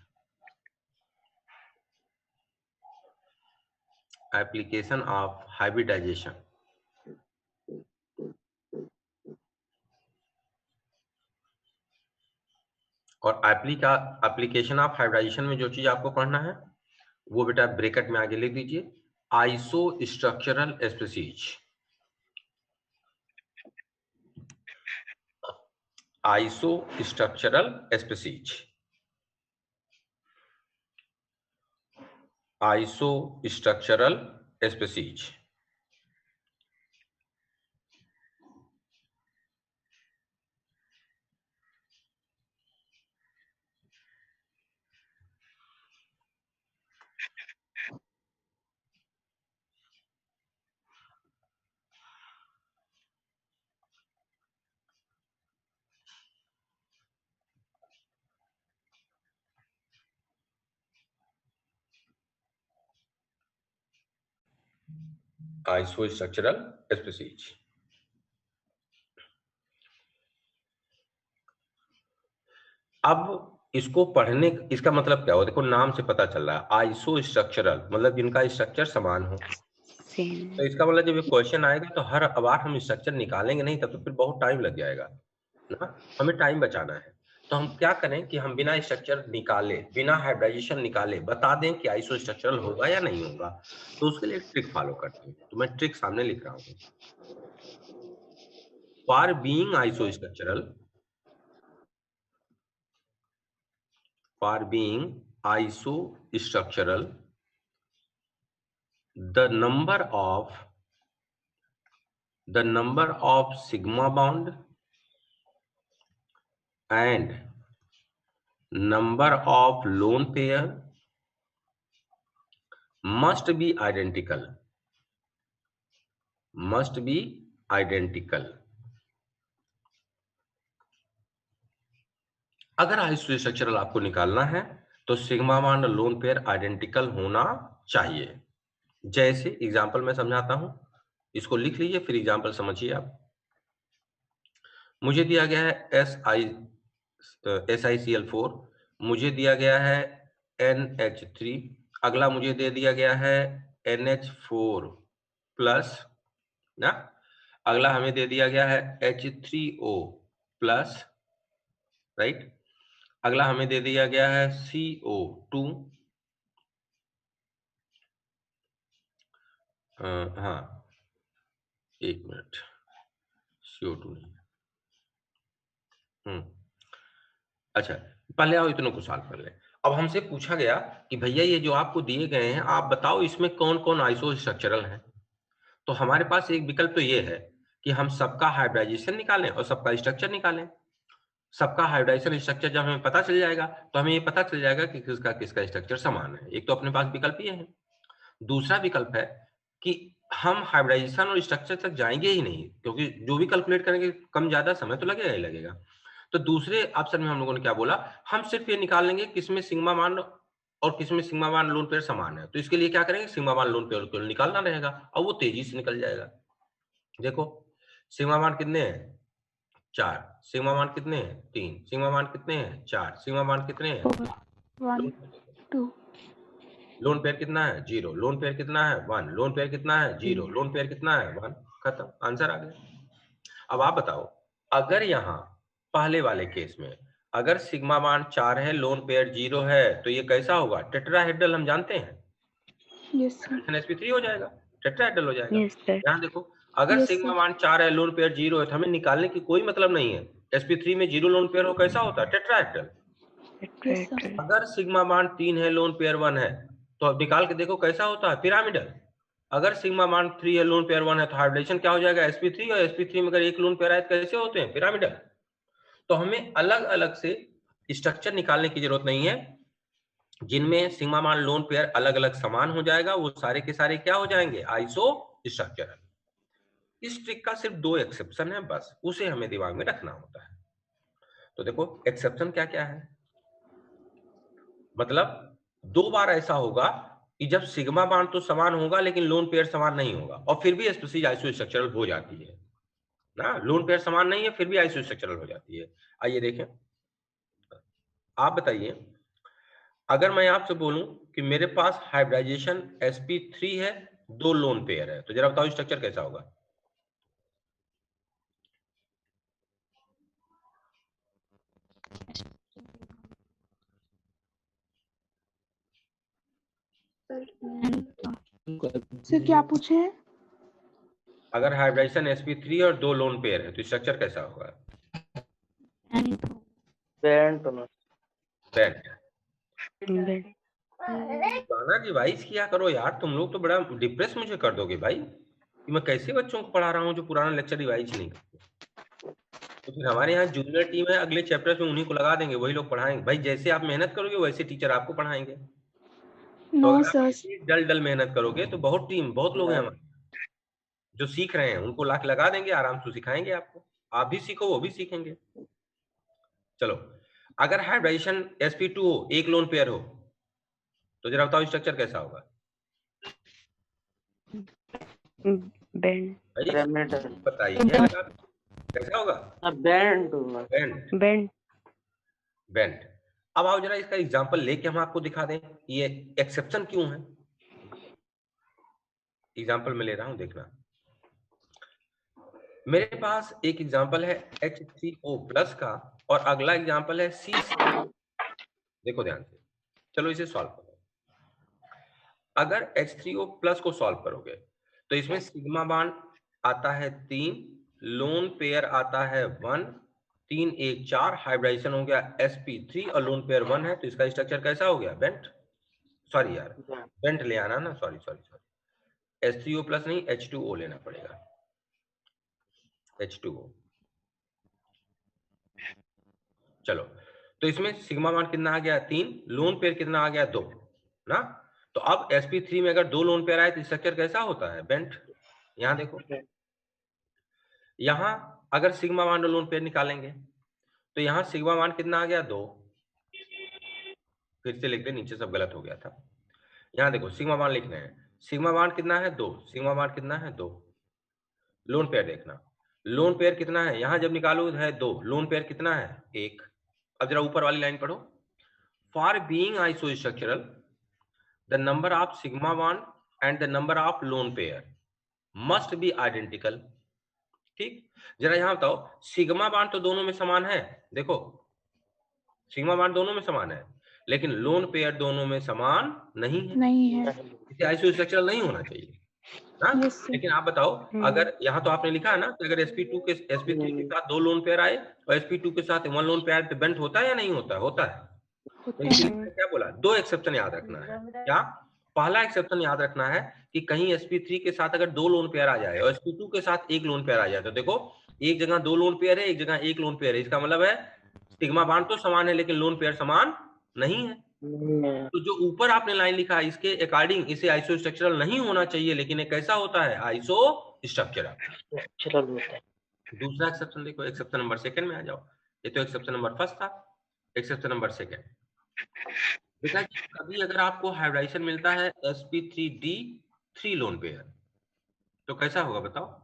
Application of hybridization. और एप्लीकेशन ऑफ हाइब्रिडाइजेशन में जो चीज आपको पढ़ना है वो बेटा ब्रैकेट में आगे लिख दीजिए, iso structural species. Iso structural species. Iso structural species. Iso structural species. अब इसको पढ़ने इसका मतलब क्या हो, देखो नाम से पता चल रहा है आइसो स्ट्रक्चरल मतलब जिनका स्ट्रक्चर समान हो। सेम। तो इसका मतलब जब ये क्वेश्चन आएगा तो हर बार हम स्ट्रक्चर निकालेंगे नहीं, तब तो फिर बहुत टाइम लग जाएगा ना, हमें टाइम बचाना है। तो हम क्या करें कि हम बिना स्ट्रक्चर निकाले, बिना हाइब्रिडाइजेशन निकाले बता दें कि आइसो स्ट्रक्चरल होगा या नहीं होगा। तो उसके लिए ट्रिक फॉलो करते हैं, तो मैं ट्रिक सामने लिख रहा हूँ। For being iso structural, for being iso structural, the number of sigma bond and number of lone pair must be identical, must be identical। अगर आइसो स्ट्रक्चरल आपको निकालना है तो sigma bond lone pair identical होना चाहिए। जैसे एग्जांपल मैं समझाता हूं, इसको लिख लीजिए फिर एग्जांपल समझिए आप। मुझे दिया गया है SiCl4, मुझे दिया गया है NH3, अगला मुझे दे दिया गया है NH4 प्लस ना, अगला हमें दे दिया गया है H3O प्लस, राइट, अगला हमें दे दिया गया है CO2, हाँ एक मिनट, CO2 नहीं, अच्छा पहले आओ इतनों को सॉल्व कर ले। अब हमसे पूछा गया कि भैया ये जो आपको दिए गए हैं आप बताओ इसमें कौन कौन आइसो स्ट्रक्चरल है। तो हमारे पास एक विकल्प तो ये है कि हम सबका हाइब्रिडाइजेशन निकालें और सबका स्ट्रक्चर निकालें। सबका हाइब्रिडाइजेशन स्ट्रक्चर जब हमें पता चल जाएगा तो हमें ये पता चल जाएगा कि किसका किसका स्ट्रक्चर समान है। एक तो अपने पास विकल्प ये है। दूसरा विकल्प है कि हम हाइब्रिडाइजेशन और स्ट्रक्चर तक जाएंगे ही नहीं, क्योंकि जो भी कैलकुलेट करेंगे कम ज्यादा समय तो लगेगा ही लगेगा। तो दूसरे ऑप्शन में हम लोगों ने क्या बोला, हम सिर्फ ये निकाल लेंगे किसमें सिग्मा मान और किसमें सिग्मा मान लोन पेयर समान है। तो इसके लिए क्या करेंगे, सिग्मा मान लोन पेयर को निकालना रहेगा और वो तेजी से निकल जाएगा। देखो सिग्मा मान कितने हैं, 4, सिग्मा मान कितने हैं, 3, सिग्मा मान कितने हैं, 4, सिग्मा मान कितने हैं, 1 2 लोन पेयर कितना है, 0, लोन पेयर कितना है, 1, लोन पेयर कितना है, 0, लोन पेयर कितना है, 1, खत्म, आंसर आ गया। अब आप बताओ, अगर यहाँ पहले वाले केस में अगर सिग्मा मान 4 है, लोन पेयर 0 है, तो ये कैसा होगा, टेट्राहेड्रल हम जानते हैं, यस सर sp3 हो जाएगा, टेट्राहेड्रल हो जाएगा। Yes sir. यहाँ देखो अगर Yes, सिग्मा sir. मान 4 है, लोन पेयर 0 है, तो हमें निकालने की कोई मतलब नहीं है। sp3 में 0 लोन पेयर हो, कैसा होता है, टेट्राहेड्रल। Yes, sir. अगर सिग्मा मान 3 है, लोन पेयर 1 है, तो अब निकाल के देखो कैसा होता है, पिरामिडल। अगर सिग्मा मान 3 है, लोन पेयर 1 है, तो हाइब्रिडेशन क्या हो जाएगा, sp3, और sp3 में अगर एक लोन पेयर आए तो कैसे होते हैं, पिरामिडल। तो हमें अलग अलग से स्ट्रक्चर निकालने की जरूरत नहीं है, जिनमें सिग्मा मान लोन पेयर अलग अलग समान हो जाएगा, वो सारे के सारे क्या हो जाएंगे, आइसो स्ट्रक्चरल। इस ट्रिक का सिर्फ 2 एक्सेप्शन है, बस उसे हमें दिमाग में रखना होता है। तो देखो एक्सेप्शन क्या क्या है, मतलब 2 बार ऐसा होगा कि जब सिग्मा मान तो समान होगा लेकिन लोन पेयर समान नहीं होगा, और फिर भी स्पीसीज आइसो स्ट्रक्चरल हो जाती है ना, लोन पेयर समान नहीं है फिर भी आइसो स्ट्रक्चरल हो जाती है। आइए देखें, आप बताइए, अगर मैं आपसे बोलूं कि मेरे पास हाइब्रिडाइजेशन sp3 है, 2 लोन पेयर है, तो जरा बताओ स्ट्रक्चर कैसा होगा। सर क्या पूछे हैं? अगर हाइब्रिडाइजेशन sp3 और 2 लोन पेयर है तो स्ट्रक्चर कैसा होगा, बेंट गाना रिवाइज किया करो यार, तुम लोग तो बड़ा डिप्रेस मुझे कर दोगे भाई कि मैं कैसे बच्चों को पढ़ा रहा हूँ जो पुराना लेक्चर रिवाइज नहीं करते। तो फिर हमारे यहाँ जूनियर टीम है, अगले चैप्टर में उन्हीं को लगा देंगे, वही लोग पढ़ाएंगे भाई। जैसे आप मेहनत करोगे वैसे टीचर आपको पढ़ाएंगे। तो नो अगर आप सर. ऐसे डल डल मेहनत करोगे तो बहुत लोग हैं हमारे जो सीख रहे हैं, उनको लाके लगा देंगे, आराम से सिखाएंगे आपको, आप भी सीखो वो भी सीखेंगे। चलो अगर हाइब्रिडाइजेशन sp2 हो, एक लोन पेयर हो, तो जरा बताओ स्ट्रक्चर कैसा होगा, बेंड बताइए कैसा होगा, बेंड। अब आओ जरा इसका एग्जांपल लेके हम आपको दिखा दें ये एक्सेप्शन क्यों है। एग्जांपल में ले रहा हूं, देखना। मेरे पास एक एग्जांपल है H3O+ का और अगला एग्जांपल है CC। देखो ध्यान से, चलो इसे सॉल्व करो। अगर H3O+ को सॉल्व करोगे तो इसमें सिग्मा बांड आता है 3, लोन पेयर आता है 1, 3 1 4, हाइब्रिडाइजेशन हो गया sp3 और लोन पेयर 1 है, तो इसका स्ट्रक्चर कैसा हो गया, बेंट। सॉरी यार, बेंट ले आना ना, सॉरी H3O+ नहीं, H2O लेना पड़ेगा, H2O। चलो तो इसमें सिग्मा मान कितना आ गया, 3, लोन पेयर कितना आ गया, 2 ना। तो अब sp3 में अगर 2 लोन पेयर आए तो स्ट्रक्चर कैसा होता है, बेंट। यहाँ देखो, यहाँ अगर सिग्मा मान और लोन पेयर निकालेंगे तो यहाँ सिग्मा मान कितना आ गया, 2, फिर से लिख दे, नीचे सब गलत हो गया था। यहाँ देखो सिग्मा मान लिख रहे हैं, सिग्मा मान कितना है, 2, सिग्मा मान कितना है, 2। लोन पेयर देखना, लोन पेयर कितना है, यहाँ जब निकालो है 2, लोन पेयर कितना है, 1। अब जरा ऊपर वाली लाइन पढ़ो, for being isostructural the number of sigma one and the number of lone pair must be identical. ठीक, जरा यहाँ बताओ, सिग्मा बांड तो दोनों में समान है, देखो सिग्मा बांड दोनों में समान है, लेकिन लोन पेयर दोनों में समान नहीं है, इसे आइसोस्ट्रक्चरल नहीं होना चाहिए ना। Yes, sir. लेकिन आप बताओ, अगर यहाँ तो आपने लिखा है ना कि अगर sp3 के साथ 2 लोन पेयर आए और sp2 के साथ 1 लोन पेयर तो बेंट होता है या नहीं होता है, होता है। तो इसलिए क्या बोला, 2 एक्सेप्शन याद रखना है। क्या, पहला एक्सेप्शन याद रखना है कि कहीं sp3 के साथ अगर 2 लोन पेयर आ जाए और sp2 के साथ 1 लोन पेयर आ जाए, तो देखो एक जगह 2 लोन पेयर है, एक जगह 1 लोन पेयर है, इसका मतलब है सिग्मा बांड तो समान है लेकिन लोन पेयर समान नहीं है। तो जो ऊपर आपने लाइन लिखा है इसके अकॉर्डिंग इसे आइसो स्ट्रक्चरल नहीं होना चाहिए, लेकिन ये कैसा होता है? आइसो स्ट्रक्चरल होता है। दूसरा एक्सेप्शन देखो, एक्सेप्शन नंबर सेकंड में आ जाओ। ये तो एक्सेप्शन नंबर फर्स्ट था, एक्सेप्शन नंबर सेकंड। बेटा कभी अगर आपको हाइब्रिडाइजेशन मिलता है sp3d 3 लोन पेयर, तो कैसा होगा बताओ?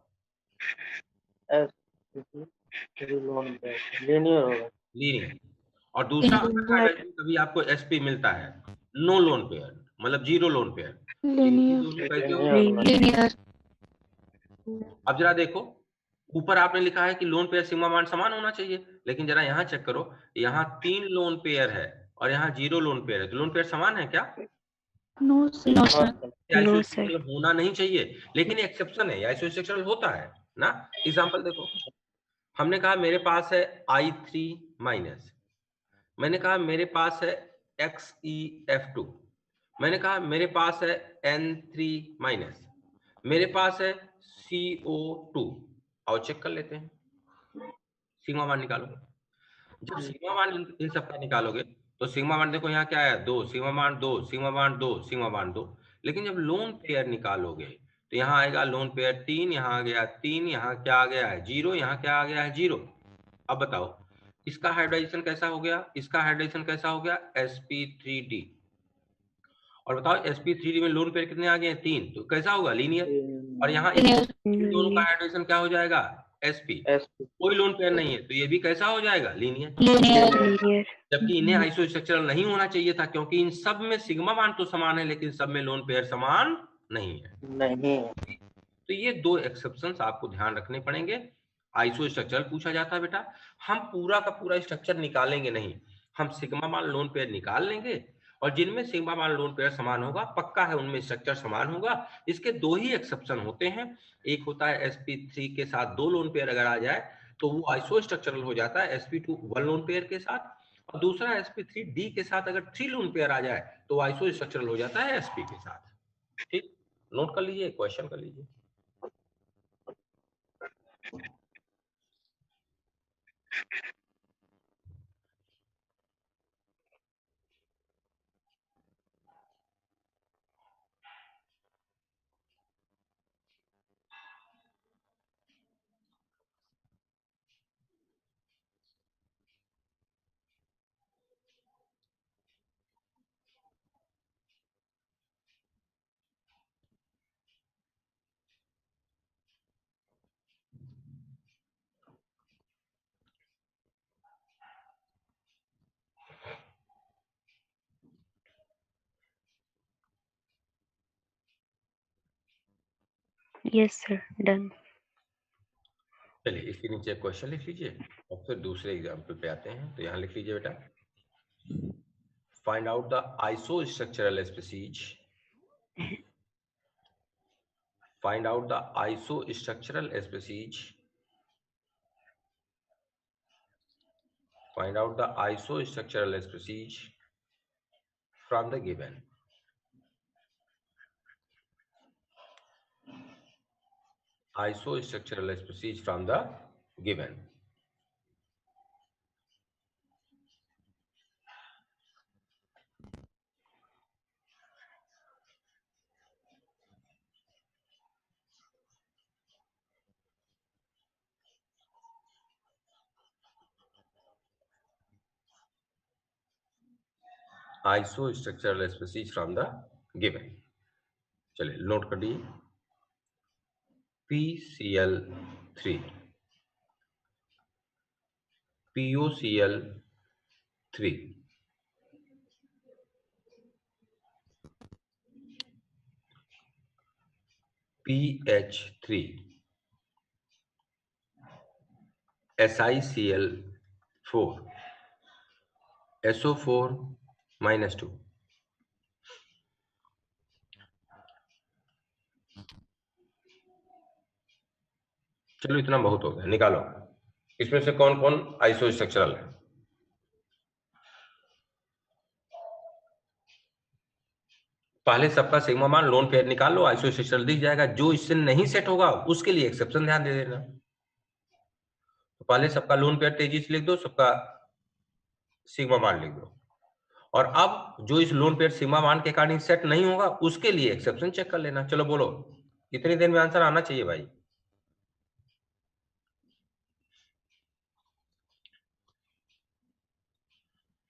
लीनियर होगा। लीनियर। और दूसरा कभी आपको sp मिलता है नो लोन पेयर, मतलब 0 लोन पेयर, लीनियर। अब जरा देखो, ऊपर आपने लिखा है कि लोन पेयर सिग्मा मान समान होना चाहिए, लेकिन जरा यहाँ चेक करो, यहाँ 3 लोन पेयर है और यहाँ 0 लोन पेयर है, तो लोन पेयर समान है क्या? No sir. आइसोस्ट्रक्चरल होना नहीं चाहिए, लेकिन एक्सेप्शन है, आइसोस्ट्रक्चरल होता है ना। एग्जांपल देखो, हमने कहा मेरे पास है I3 माइनस, मैंने कहा मेरे पास है XeF2, मैंने कहा मेरे पास है N3 माइनस, मेरे पास है CO2। आओ चेक कर लेते हैं, सिग्मा मान निकालो। जब सिग्मा मान इन सबका निकालोगे तो सिग्मा मान देखो यहाँ क्या है 2, सिग्मा मान 2, सिग्मा मान 2, सिग्मा मान 2। लेकिन जब लोन पेयर निकालोगे तो यहाँ आएगा लोन पेयर 3, यहाँ आ गया 3, यहाँ क्या आ गया है 0, यहाँ क्या आ गया है 0। अब बताओ इसका हाइब्रिडाइजेशन कैसा हो गया? इसका हाइब्रिडाइजेशन कैसा हो गया? sp3d। और बताओ sp3d में लोन पेयर कितने आ गए? 3, तो कैसा होगा? लीनियर। और यहाँ इन दोनों का हाइब्रिडाइजेशन क्या हो जाएगा? sp। कोई लोन पेयर नहीं है तो ये भी कैसा हो जाएगा? लीनियर। जबकि इन्हें आइसोस्ट्रक्चरल नहीं होना चाहिए था, क्योंकि इन सब में सिग्मा मान तो समान है लेकिन सब में लोन पेयर समान नहीं है। तो ये दो एक्सेप्शंस आपको ध्यान रखने पड़ेंगे। आइसोस्ट्रक्चरल पूछा जाता है बेटा, हम पूरा का पूरा स्ट्रक्चर निकालेंगे नहीं, हम सिग्मा मान लोन पेयर निकाल लेंगे और जिनमें सिग्मा मान लोन पेयर समान होगा, पक्का है उनमें स्ट्रक्चर समान होगा। इसके दो ही एक्सेप्शन होते हैं, एक होता है sp3 के साथ 2 लोन पेयर अगर आ जाए तो वो आइसोस्ट्रक्चरल हो जाता है sp2 1 लोन पेयर के साथ, और दूसरा sp3d के साथ अगर 3 लोन पेयर आ जाए तो आइसोस्ट्रक्चरल हो जाता है sp के साथ। ठीक, नोट कर लीजिए, क्वेश्चन कर लीजिए। Yes sir, done. चलिए इसके नीचे क्वेश्चन लिख लीजिए और फिर दूसरे एग्जाम्पल पे आते हैं। तो यहाँ लिख लीजिए बेटा, find out the isostructural species, find out the isostructural species, find out the isostructural species from the given. Isostructural species from the given. Isostructural species from the given. चलिए नोट कर लीजिए, PCl3, POCl3, PH3, SiCl4, SO4-2। चलो इतना बहुत हो गया, निकालो इसमें से कौन कौन आइसोस्ट्रक्चरल है। पहले सबका सिग्मा मान लोन पेयर निकाल लो, आइसोस्ट्रक्चरल दिख जाएगा। जो इससे नहीं सेट होगा उसके लिए एक्सेप्शन ध्यान दे देना। तो पहले सबका लोन पेयर तेजी से लिख दो, सबका सिग्मा मान लिख दो, और अब जो इस लोन पेयर सिग्मा मान के अकॉर्डिंग सेट नहीं होगा उसके लिए एक्सेप्शन चेक कर लेना। चलो बोलो, कितनी देर में आंसर आना चाहिए भाई?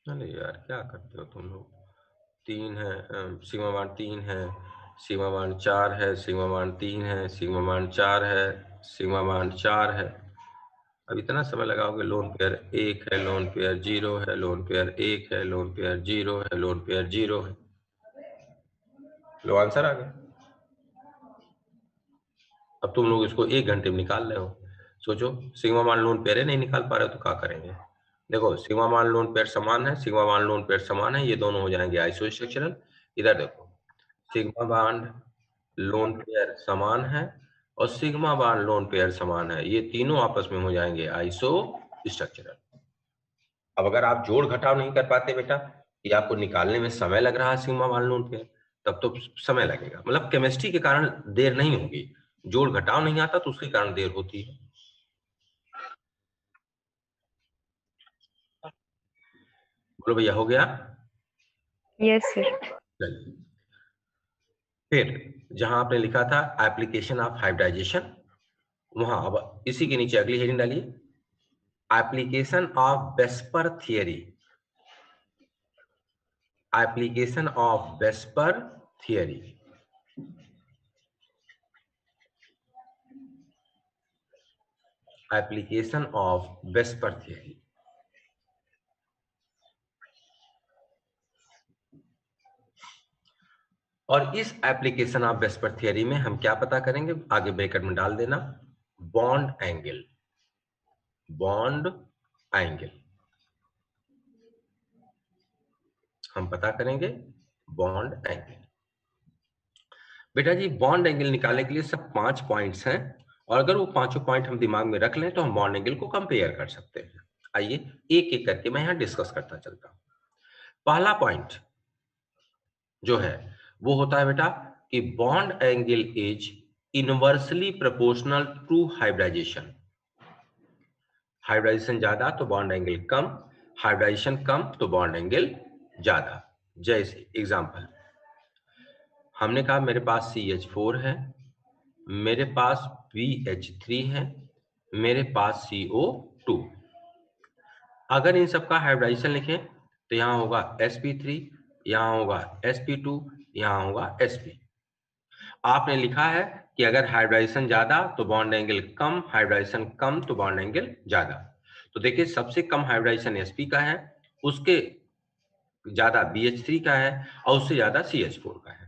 अरे यार क्या करते हो तुम लोग। 3 है, सिग्मा मान 3 है, सिग्मा मान 4 है, सिग्मा मान 3 है, सिग्मा मान 4 है, सिग्मा मान 4 है। अब इतना समय लगाओगे। लोन पेयर 1 है, लोन पेयर 0 है, लोन पेयर 1 है, लोन पेयर 0 है, लोन पेयर 0 है। लो आंसर आ गया। अब तुम लोग इसको 1 घंटे में निकाल रहे हो। सोचो, सिग्मा मान लोन पेयर है, नहीं निकाल पा रहे हो तो क्या करेंगे? देखो, सिग्मा मान लोन पेयर समान है, सिग्मा मान लोन पेयर समान है, ये दोनों हो जाएंगे आइसोस्ट्रक्चरल। इधर देखो, सिग्मा बांड लोन पेयर समान है और सिग्मा बांड लोन पेयर समान है, ये तीनों आपस में हो जाएंगे आइसोस्ट्रक्चरल। अब अगर आप जोड़ घटाव नहीं कर पाते बेटा, कि आपको निकालने में समय लग रहा है सिग्मा बांड लोन पेयर, तब तो समय लगेगा, मतलब केमिस्ट्री के कारण देर नहीं होगी। जोड़ घटाव नहीं आता तो उसके कारण देर होती है। बोलो भैया, हो गया? Yes sir. चलिए, फिर जहां आपने लिखा था एप्लीकेशन ऑफ हाइब्रिडाइजेशन, वहां अब इसी के नीचे अगली हेडिंग डालिए, application of VSEPR theory. Application of VSEPR theory. Application of VSEPR theory. और इस एप्लीकेशन ऑफ बेस्पर थियरी में हम क्या पता करेंगे, आगे ब्रैकेट में डाल देना, बॉन्ड एंगल। बॉन्ड एंगल हम पता करेंगे, बॉन्ड एंगल। बेटा जी, बॉन्ड एंगल निकालने के लिए सब 5 पॉइंट्स हैं, और अगर वो 5 पॉइंट हम दिमाग में रख लें तो हम बॉन्ड एंगल को कंपेयर कर सकते हैं। आइए एक एक करके मैं यहां डिस्कस करता चलता हूं। पहला पॉइंट जो है वो होता है बेटा कि bond angle is inversely proportional to hybridization. Hybridization ज्यादा तो बॉन्ड एंगल कम, हाइब्रिडाइजेशन कम तो बॉन्ड एंगल ज्यादा। जैसे एग्जांपल, हमने कहा मेरे पास CH4 है, मेरे पास BH3 है, मेरे पास CO2। अगर इन सबका हाइब्रिडाइजेशन लिखें तो यहाँ होगा sp3, यहाँ होगा sp2, यहाँ होगा sp। आपने लिखा है कि अगर हाइब्रिडाइजेशन ज्यादा तो बॉन्ड एंगल कम, हाइब्रिडाइजेशन कम तो बॉन्ड एंगल ज्यादा। तो देखिए, सबसे कम हाइब्रिडाइजेशन sp का है, उसके ज्यादा BH3 का है, और उससे ज्यादा CH4 का है।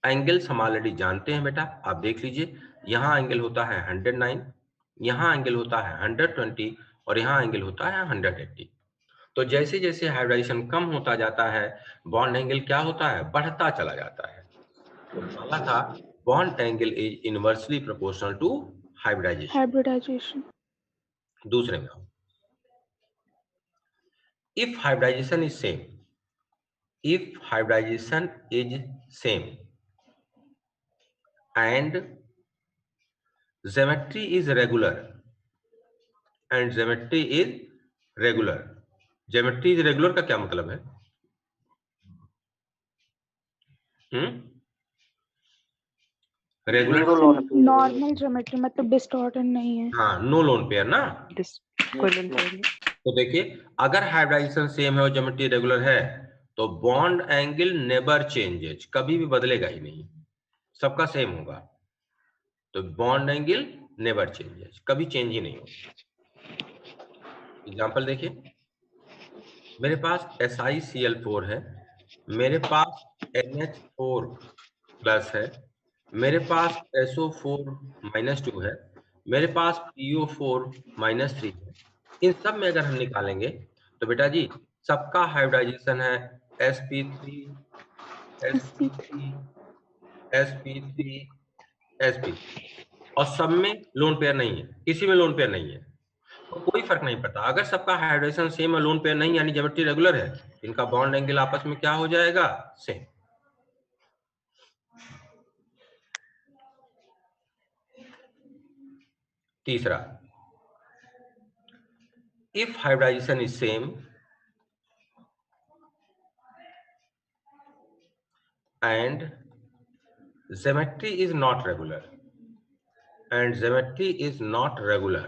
एंगल्स हम ऑलरेडी जानते हैं बेटा, आप देख लीजिए, यहाँ एंगल होता है 109, यहाँ एंगल होता है 120, और यहाँ एंगल होता है 180। तो जैसे जैसे हाइब्रिडाइजेशन कम होता जाता है, बॉन्ड एंगल क्या होता है, बढ़ता चला जाता है। तो पहला था bond angle is inversely proportional to hybridization. दूसरे में, if hybridization is same, if hybridization is same and geometry is regular and geometry is regular, geometry is regular का क्या मतलब है? रेगुलर नॉर्मल ज्योमेट्री, मतलब डिस्टॉर्टेड नहीं है। हाँ, नो लोन पेयर ना। कोई लोन पेयर नहीं। तो देखिए, अगर हाइब्रिडाइजेशन सेम है और ज्योमेट्री रेगुलर है तो बॉन्ड एंगल नेवर चेंजेज, कभी भी बदलेगा ही नहीं, सबका सेम होगा। तो बॉन्ड एंगल नेवर चेंजेज, कभी चेंज ही नहीं होगा। एग्जांपल देखिए, मेरे पास SiCl4 है, मेरे पास NH4 प्लस है, मेरे पास SO4-2 है, मेरे पास PO4-3 है। इन सब में अगर हम निकालेंगे तो बेटा जी सबका हाइब्रिडाइजेशन है sp3 sp3 sp3 sp, और सब में लोन पेयर नहीं है, किसी में लोन पेयर नहीं है, तो कोई फर्क नहीं पड़ता। अगर सबका हाइड्रेशन सेम है, लोन पेयर नहीं यानी ज्योमेट्री रेगुलर है, इनका बॉन्ड एंगल आपस में क्या हो जाएगा, सेम। तीसरा, if hybridization is same and geometry is not regular, and geometry is not regular,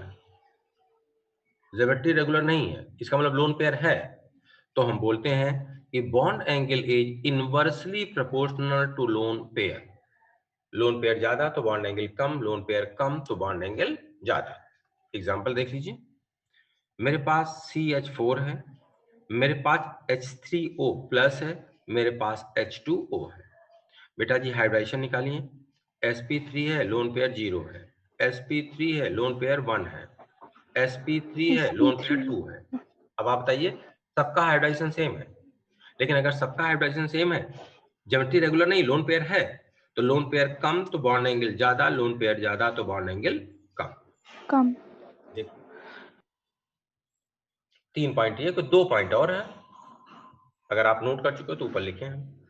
geometry regular नहीं है, इसका मतलब लोन पेयर है, तो हम बोलते हैं कि bond angle is inversely proportional to lone pair. Lone pair ज्यादा तो बॉन्ड एंगल कम, लोन पेयर कम तो बॉन्ड एंगल ज्यादा। एग्जांपल देख लीजिए, मेरे पास CH4 है, मेरे पास H3O प्लस है, मेरे पास H2O है। बेटा जी हाइब्रिडाइजेशन निकालिए, sp3 है, लोन पेयर 0 है, sp3 है, लोन पेयर 1 है, sp3 है, लोन पेयर 2 है। अब आप बताइए, सबका हाइब्रिडाइजेशन सेम है, लेकिन अगर सबका हाइब्रिडाइजेशन सेम है, ज्योमेट्री रेगुलर नहीं, लोन पेयर है, तो लोन पेयर कम तो बॉन्ड एंगल ज्यादा, लोन पेयर ज्यादा तो बॉन्ड एंगल कम। देखो 3 पॉइंट ये, कोई 2 पॉइंट और है, अगर आप नोट कर चुके हो तो ऊपर लिखे हैं।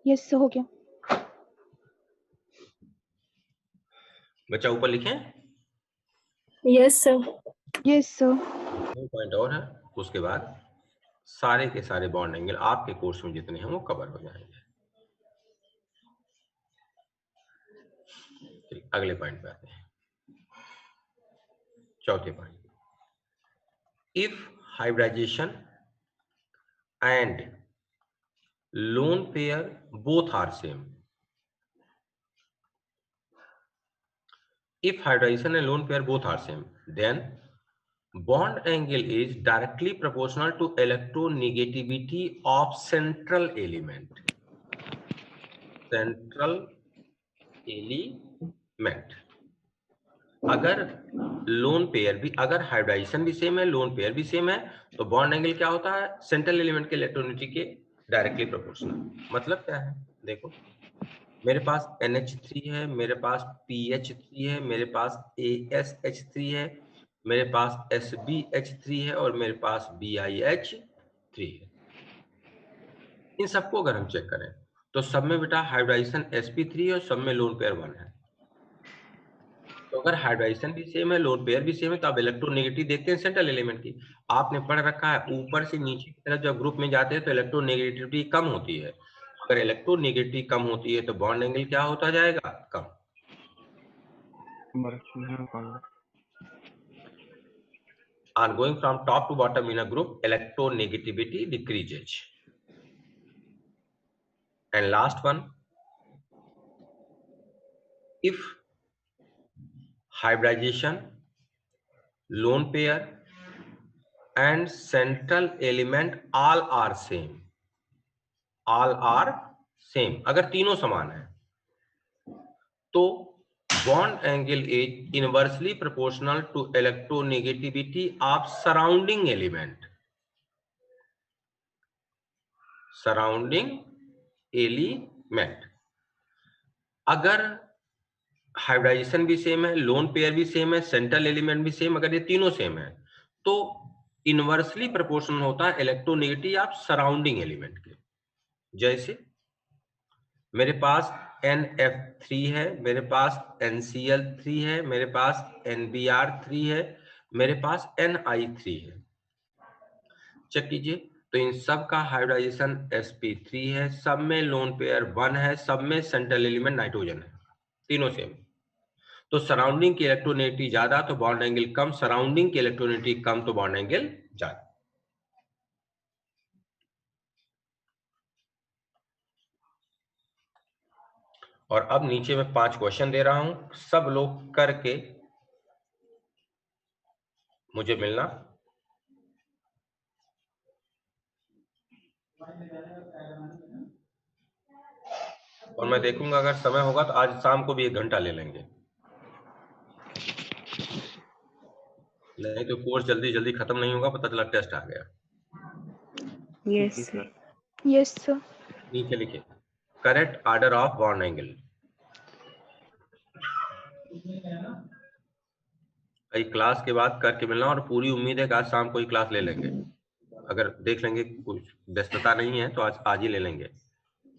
यस हो गया। बच्चा ऊपर लिखे, yes sir. Yes sir. 2 point और है, उसके बाद सारे के सारे बॉन्ड एंगल आपके कोर्स में जितने हैं वो कवर हो जाएंगे। अगले पॉइंट पे आते हैं, चौथे point, if hybridization and lone pair both are same, if hybridization and lone pair both are same, then bond angle is directly proportional to electronegativity of central element. Central element. अगर लोन पेयर भी, अगर हाइब्रिडाइजेशन भी सेम है, लोन पेयर भी सेम है, तो बॉन्ड एंगल क्या होता है? सेंट्रल एलिमेंट के इलेक्ट्रोनिटी के डायरेक्टली प्रोपोर्शनल। मतलब क्या है? देखो, मेरे पास NH3 है, मेरे पास PH3 है, मेरे पास ASH3 है, मेरे पास SBH3 है और मेरे पास BiH3 है। इन सबको अगर हम चेक करें तो सब में बेटा हाइब्रिडाइजेशन sp3 और सब में लोन पेयर 1 है। तो अगर हाइब्रिडाइजेशन भी सेम है, लोन पेयर भी सेम है, तो आप इलेक्ट्रोनेगेटिव देखते हैं सेंट्रल एलिमेंट की। आपने पढ़ रखा है ऊपर से नीचे की तरफ जब ग्रुप में जाते हैं तो इलेक्ट्रोनेगेटिविटी कम होती है। अगर इलेक्ट्रोनेगेटिविटी कम होती है तो बॉन्ड एंगल क्या होता जाएगा? कम। On going from top to bottom in a group, electronegativity decreases. And last one, if hybridization, lone pair and central element all are same, all are same, अगर तीनों समान है तो bond angle is inversely proportional to electronegativity of surrounding element. Surrounding element. अगर हाइब्रिडाइजेशन भी सेम है, लोन पेयर भी सेम है, सेंट्रल एलिमेंट भी सेम, अगर ये तीनों सेम है तो इनवर्सली प्रोपोर्शनल होता है इलेक्ट्रोनेगेटिव ऑफ सराउंडिंग एलिमेंट के। जैसे मेरे पास NF3 है, मेरे पास NCl3 है, मेरे पास NBr3 है, मेरे पास NI3 है। चेक कीजिए, तो इन सब का हाइब्रिडाइजेशन sp3 है, सब में लोन पेयर 1 है, सब में सेंट्रल एलिमेंट नाइट्रोजन है, तीनों सेम। तो सराउंडिंग की इलेक्ट्रोनेगेटिविटी ज्यादा तो बॉन्ड एंगल कम, सराउंडिंग की इलेक्ट्रोनेगेटिविटी कम तो बॉन्ड एंगल ज्यादा। और अब नीचे में 5 क्वेश्चन दे रहा हूं, सब लोग करके मुझे मिलना। और मैं देखूंगा अगर समय होगा तो आज शाम को भी 1 घंटा ले लेंगे, नहीं तो कोर्स जल्दी जल्दी खत्म नहीं होगा, पता चला टेस्ट आ गया। Yes sir. Yes sir. नीचे लिखे correct order of bond angle. Class के बाद करके मिलना, और पूरी उम्मीद है कि आज शाम को ही क्लास ले लेंगे। अगर देख लेंगे कुछ व्यस्तता नहीं है तो आज ही ले लेंगे,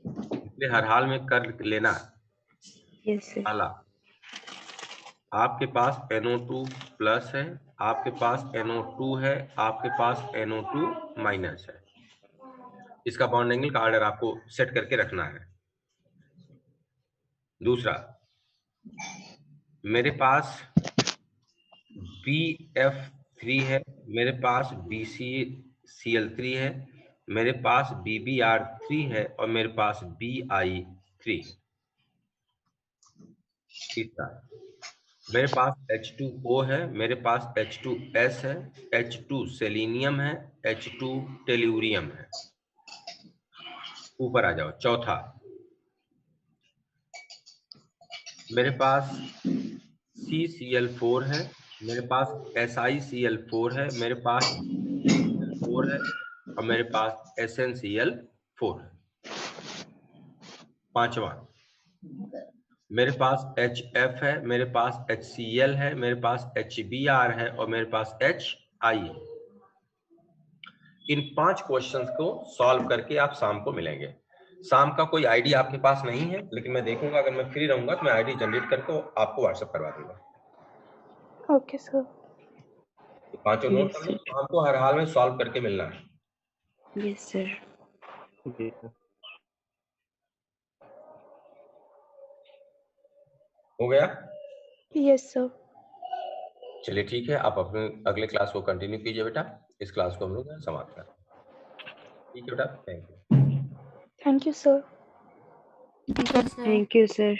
इसलिए हर हाल में कर लेना। Yes sir. आपके पास NO2 प्लस है, आपके पास NO2 है, आपके पास NO2 माइनस है। इसका बॉन्ड एंगल का ऑर्डर आपको सेट करके रखना है। दूसरा, मेरे पास BF3 है, मेरे पास BCCl3 है, मेरे पास BBr3 है और मेरे पास BI3। तीसरा, मेरे पास H2O है, मेरे पास H2S है, H2 सेलेनियम है, H2 टेल्यूरियम है। ऊपर आ जाओ। चौथा, मेरे पास CCl4 है, मेरे पास SiCl4 है, मेरे पास Cl4 है और मेरे पास SnCl4 है। पांचवा, मेरे पास HF है, मेरे पास HCl है, मेरे पास HBr है और मेरे पास HI है। इन 5 क्वेश्चंस को सॉल्व करके आप शाम को मिलेंगे। शाम का कोई आईडी आपके पास नहीं है, लेकिन मैं देखूंगा, अगर मैं फ्री रहूंगा तो मैं आईडी जनरेट करके आपको व्हाट्सएप करवा दूंगा। Okay sir. तो 5 नोट कर लो, शाम को हर हाल में सॉल्व करके मिलना है। Yes sir. जी सर। हो गया? Yes sir. चलिए ठीक है, आप अपने अगले क्लास को कंटिन्यू कीजिए बेटा। इस क्लास को हम लोग समाप्त करें। ठीक है बेटा, thank you. Thank you sir. Thank you sir.